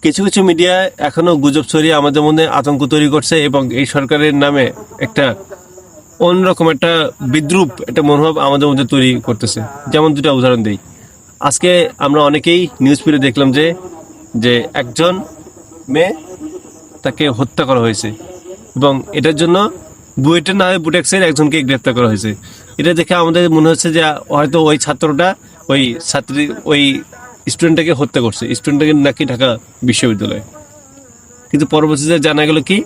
কিছু কিছু মিডিয়া এখনো গুজব ছড়িয়ে আমাদের মধ্যে আতঙ্ক তৈরি করছে এবং এই সরকারের নামে একটা অন্যরকম একটা বিদ্রুপ একটা মনোভাব আমাদের মধ্যে তৈরি করতেছে। যেমন দুটা উদাহরণ দিই। আজকে আমরা অনেকেই নিউজ ফিডে দেখলাম যে যে একজন মেয়ে তাকে হত্যা করা হয়েছে এবং এটার জন্য বুয়েটের না হয়ে বুটেক্সের একজনকে গ্রেপ্তার করা হয়েছে। এটা দেখে আমাদের মনে হচ্ছে যে হয়তো ওই ছাত্রটা ওই স্টুডেন্টটাকে হত্যা করছে, স্টুডেন্টটাকে নাকি ঢাকা বিশ্ববিদ্যালয়ে। কিন্তু পরবর্তীতে জানা গেল কি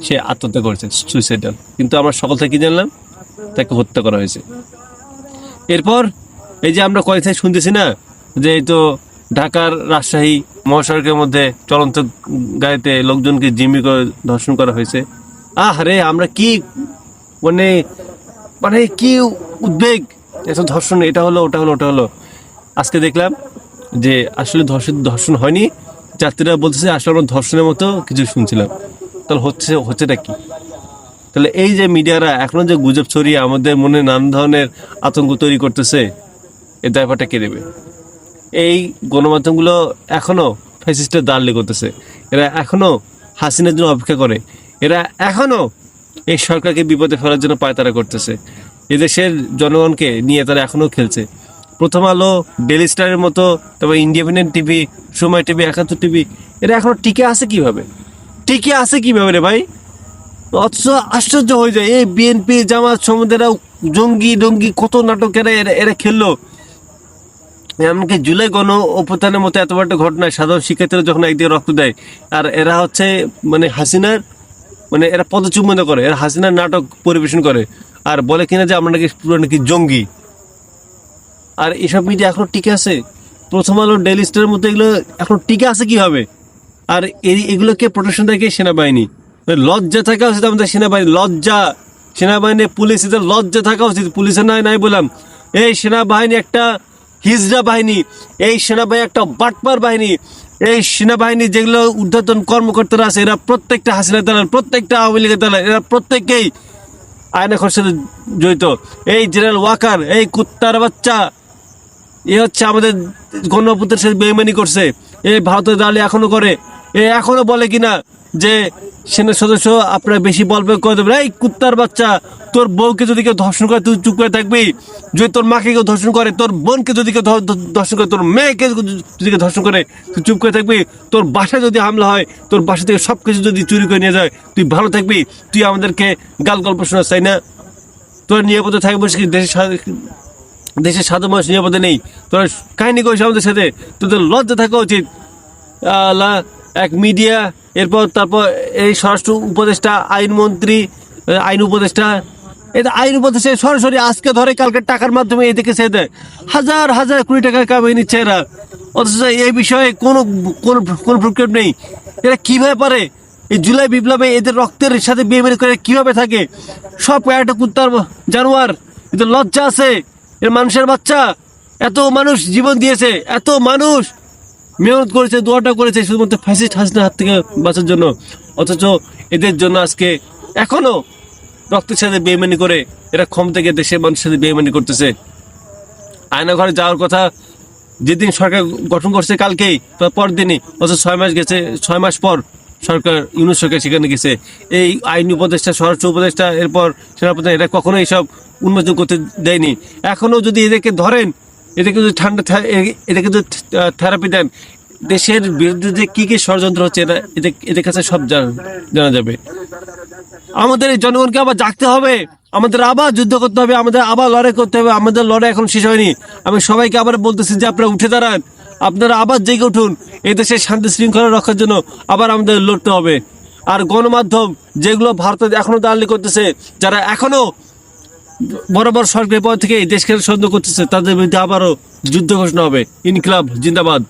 সে আত্মহত্যা করেছে, সুইসাইডাল। কিন্তু আমরা সকল থেকে কি জানলাম, তাকে হত্যা করা হয়েছে। এরপর এই যে আমরা কয়েক থেকে শুনতেছি না যে এই তো ঢাকার রাজশাহী মহাসড়কের মধ্যে চলন্ত গাড়িতে লোকজনকে জিম্মি করে ধর্ষণ করা হয়েছে। আরে আমরা কি মানে মানে কি উদ্বেগ, এত ধর্ষণ, এটা হলো ওটা হলো ওটা হলো। আজকে দেখলাম যে আসলে ধর্ষণ হয়নি, যাত্রীরা বলতেছে আসলে আমরা ধর্ষণের মতো কিছু শুনছিলাম। তাহলে হচ্ছেটা কি? তাহলে এই যে মিডিয়ারা এখনো যে গুজব ছড়িয়ে আমাদের মনে নানান ধরনের আতঙ্ক তৈরি করতেছে, এর দায়ভারটা কে দেবে? এই গণমাধ্যমগুলো এখনো ফ্যাসিস্টের দালালি করতেছে, এরা এখনো হাসিনার জন্য অপেক্ষা করে, এরা এখনো এই সরকারকে বিপদে ফেলার জন্য পায়তারা করতেছে। এদেশের জনগণকে নিয়ে তারা এখনো খেলছে। প্রথম আলো, ডেলি স্টারের মতো, তারপর ইন্ডিপেন্ডেন্ট টিভি, সময় টিভি, একাত্তর টিভি, এরা এখনো টিকে আছে কিভাবে রে ভাই? অথচ আশ্চর্য হয়ে যায়, এই বিএনপি জামাত সমুদ্রেরা জঙ্গি কত নাটক এরা খেললো। এমনকি জুলাই গণ অভ্যুত্থানের মতো এত বড় একটা ঘটনায় সাধারণ শিক্ষার্থীরা যখন একদিকে রক্ত দেয়, আর এরা হচ্ছে মানে হাসিনার এরা পদচুম্বন করে, এরা হাসিনার নাটক পরিবেশন করে আর বলে কিনা যে আমরা নাকি পুরো নাকি জঙ্গি। আর এসব মিডিয়া এখনো টিকে আছে। প্রথম আলো, ডেইলি স্টারের মতো এগুলো এখনো টিকে আছে কিভাবে? আর এগুলোকে প্রোটেকশন দেয় সেনাবাহিনী। লজ্জা থাকা উচিত আমাদের সেনাবাহিনী, সেনাবাহিনী, পুলিশ, এদের লজ্জা থাকা উচিত। পুলিশের নাই বললাম, এই সেনাবাহিনী একটা হিজড়া বাহিনী, এই সেনাবাহিনী একটা বাটপার বাহিনী। এই সেনাবাহিনী যেগুলো ঊর্ধ্বতন কর্মকর্তারা আছে, এরা প্রত্যেকটা হাসিনা দালাল, প্রত্যেকটা আওয়ামী লীগের দালাল, এরা প্রত্যেকেই আয়নাঘরের সাথে জড়িত। এই জেনারেল ওয়াকার, এই কুত্তার বাচ্চা, এ হচ্ছে আমাদের গণঅভ্যুত্থানের সাথে বেইমানি করছে। এই ভারতের দালালি এখনো করে। এখনো বলে কিনা যে সেনা সদস্য আপনারা বেশি বল প্রয়োগ করে দেবেন। এই কুত্তার বাচ্চা, তোর বউকে যদি কেউ ধর্ষণ করে তুই চুপ করে থাকবি? যদি তোর মাকে কেউ ধর্ষণ করে, তোর বোনকে যদি কেউ ধর্ষণ করে, তোর মেয়েকে যদি কেউ ধর্ষণ করে, তুই চুপ করে থাকবি? তোর বাসায় যদি হামলা হয়, তোর বাসা থেকে সবকিছু যদি চুরি করে নিয়ে যায়, তুই ভালো থাকবি? তুই আমাদেরকে গাল গল্প শোনাস, তাই না? তোর নিরাপদে থাকবে দেশের সাধারণ মানুষ নিরাপদে নেই, তোরা কাহিনী করিস আমাদের সাথে। তোদের লজ্জা থাকা উচিত। এক মিডিয়া, তারপর এই স্বরাষ্ট্র উপদেষ্টা, আইনমন্ত্রী, আইন উপদেষ্টা, এটা আইন উপদেষ্টা সরাসরি আজকে ধরে কালকে টাকার মাধ্যমে এদিকে ছেড়ে দেয়। হাজার হাজার কোটি টাকা কামিয়ে নিচ্ছে এরা, অথচ এই বিষয়ে কোনো প্রক্ষেপ নেই। এরা কিভাবে পারে? এই জুলাই বিপ্লবে এদের রক্তের সাথে বেইমানি করে কিভাবে থাকে? সব একটা কুত্তার জানোয়ার, এদের লজ্জা আছে? এর মানুষের বাচ্চা, এত মানুষ জীবন দিয়েছে, এত মানুষ মেহনত করেছে, দোয়াটা করেছে শুধুমাত্র ফ্যাসিস্ট হাসিনার হাত থেকে বাঁচার জন্য। অথচ এদের জন্য আজকে এখনো রক্তের সাথে বেইমানি করে এরা ক্ষমতা থেকে দেশের মানুষের সাথে বেইমানি করতেছে। আয়নাঘরে যাওয়ার কথা যেদিন সরকার গঠন করছে কালকেই, পরের দিনই, অথচ 6 মাস গেছে, 6 মাস পর সরকার, ইউনূস সরকার সেখানে গেছে। এই আইন উপদেষ্টা, স্বরাষ্ট্র উপদেষ্টা, এরপর সেনাপ্রধান, এরা কখনো এইসব উন্মোচন করতে দেয়নি। এখনো যদি এদেরকে ধরেন, এদেরকে যদি এদেরকে যদি থেরাপি দেন, দেশের বিরুদ্ধে যে কি ষড়যন্ত্র হচ্ছে এদের কাছে সব জানা যাবে। আমাদের এই জনগণকে আবার জাগতে হবে, আমাদের আবার যুদ্ধ করতে হবে, আমাদের আবার লড়াই করতে হবে। আমাদের লড়াই এখন শেষ হয়নি। আমি সবাইকে আবার বলতেছি যে আপনারা উঠে দাঁড়ান, আপনারা আবার জেগে উঠুন। এই দেশের শান্তি শৃঙ্খলা রক্ষার জন্য আবার আমাদের লড়তে হবে। আর গণমাধ্যম যেগুলো ভারতে এখনো দালালি করতেছে, যারা এখনো বরাবর সরকারের পর থেকে এই দেশকে সন্দেহ করতেছে, তাদের বিরুদ্ধে আবারও যুদ্ধ ঘোষণা হবে। ইনকিলাব জিন্দাবাদ।